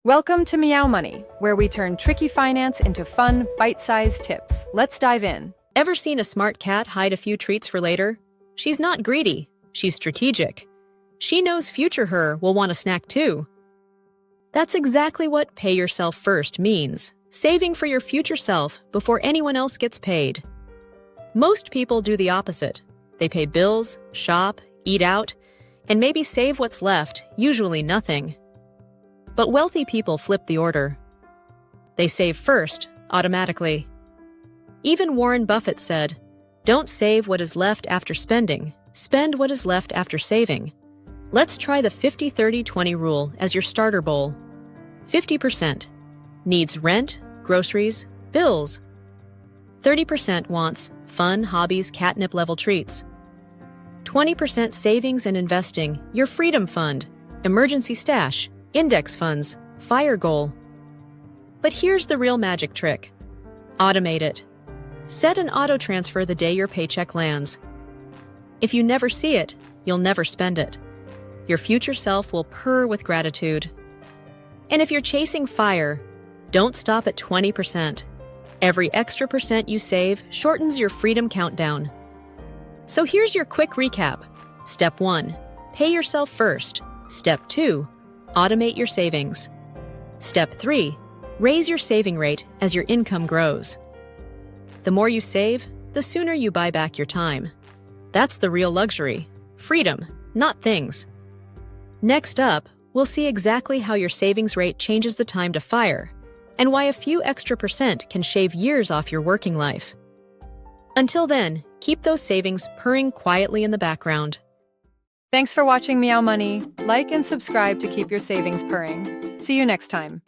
Welcome to Meow Money, where we turn tricky finance into fun, bite-sized tips. Let's dive in. Ever seen a smart cat hide a few treats for later? She's not greedy, she's strategic. She knows future her will want a snack too. That's exactly what pay yourself first means, saving for your future self before anyone else gets paid. Most people do the opposite. They pay bills, shop, eat out, and maybe save what's left, usually nothing. But wealthy people flip the order. They save first, automatically. Even Warren Buffett said, "Don't save what is left after spending, spend what is left after saving." Let's try the 50-30-20 rule as your starter bowl. 50% needs rent, groceries, bills. 30% wants fun, hobbies, catnip-level treats. 20% savings and investing, your freedom fund, emergency stash, index funds, fire goal. But here's the real magic trick. Automate it. Set an auto transfer the day your paycheck lands. If you never see it, you'll never spend it. Your future self will purr with gratitude. And if you're chasing fire, don't stop at 20%. Every extra percent you save shortens your freedom countdown. So here's your quick recap. Step 1. Pay yourself first. Step 2. Automate your savings. Step 3. Raise your saving rate as your income grows. The more you save, the sooner you buy back your time. That's the real luxury. Freedom, not things. Next up, we'll see exactly how your savings rate changes the time to fire, and why a few extra percent can shave years off your working life. Until then, keep those savings purring quietly in the background. Thanks for watching Meow Money. Like and subscribe to keep your savings purring. See you next time.